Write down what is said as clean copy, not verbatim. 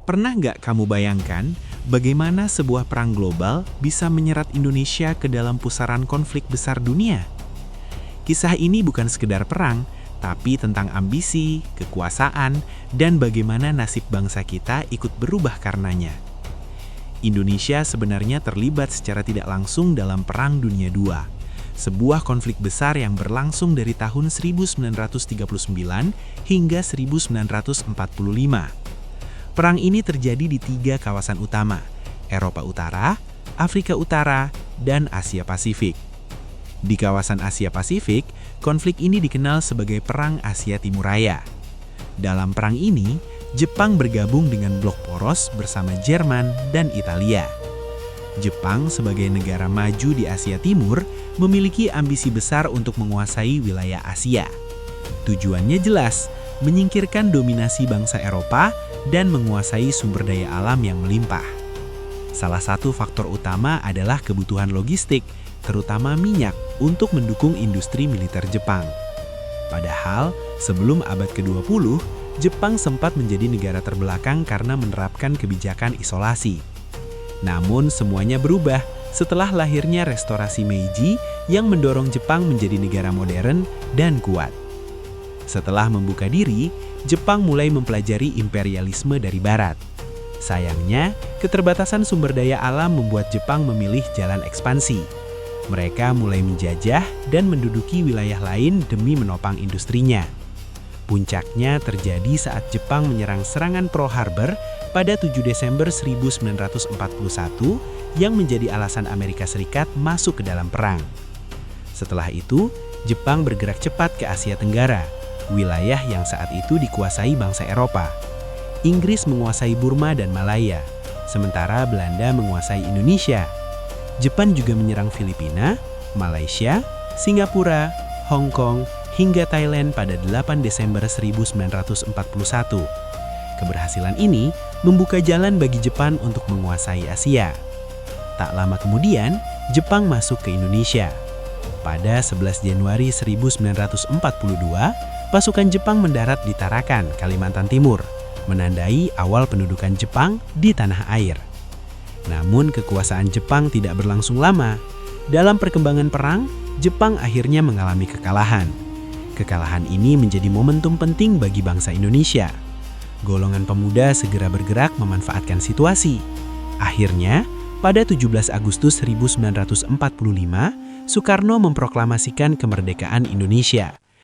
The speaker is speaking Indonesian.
Pernah nggak kamu bayangkan bagaimana sebuah perang global bisa menyerat Indonesia ke dalam pusaran konflik besar dunia? Kisah ini bukan sekedar perang, tapi tentang ambisi, kekuasaan, dan bagaimana nasib bangsa kita ikut berubah karenanya. Indonesia sebenarnya terlibat secara tidak langsung dalam Perang Dunia II, sebuah konflik besar yang berlangsung dari tahun 1939 hingga 1945. Perang ini terjadi di 3 kawasan utama, Eropa Utara, Afrika Utara, dan Asia Pasifik. Di kawasan Asia Pasifik, konflik ini dikenal sebagai Perang Asia Timur Raya. Dalam perang ini, Jepang bergabung dengan blok poros bersama Jerman dan Italia. Jepang sebagai negara maju di Asia Timur memiliki ambisi besar untuk menguasai wilayah Asia. Tujuannya jelas, menyingkirkan dominasi bangsa Eropa dan menguasai sumber daya alam yang melimpah. Salah satu faktor utama adalah kebutuhan logistik, terutama minyak, untuk mendukung industri militer Jepang. Padahal, sebelum abad ke-20, Jepang sempat menjadi negara terbelakang karena menerapkan kebijakan isolasi. Namun, semuanya berubah setelah lahirnya restorasi Meiji yang mendorong Jepang menjadi negara modern dan kuat. Setelah membuka diri, Jepang mulai mempelajari imperialisme dari Barat. Sayangnya, keterbatasan sumber daya alam membuat Jepang memilih jalan ekspansi. Mereka mulai menjajah dan menduduki wilayah lain demi menopang industrinya. Puncaknya terjadi saat Jepang menyerang serangan Pearl Harbor pada 7 Desember 1941 yang menjadi alasan Amerika Serikat masuk ke dalam perang. Setelah itu, Jepang bergerak cepat ke Asia Tenggara, wilayah yang saat itu dikuasai bangsa Eropa. Inggris menguasai Burma dan Malaya, sementara Belanda menguasai Indonesia. Jepang juga menyerang Filipina, Malaysia, Singapura, Hong Kong, hingga Thailand pada 8 Desember 1941. Keberhasilan ini membuka jalan bagi Jepang untuk menguasai Asia. Tak lama kemudian, Jepang masuk ke Indonesia. Pada 11 Januari 1942, pasukan Jepang mendarat di Tarakan, Kalimantan Timur, menandai awal pendudukan Jepang di tanah air. Namun kekuasaan Jepang tidak berlangsung lama. Dalam perkembangan perang, Jepang akhirnya mengalami kekalahan. Kekalahan ini menjadi momentum penting bagi bangsa Indonesia. Golongan pemuda segera bergerak memanfaatkan situasi. Akhirnya, pada 17 Agustus 1945, Soekarno memproklamasikan kemerdekaan Indonesia.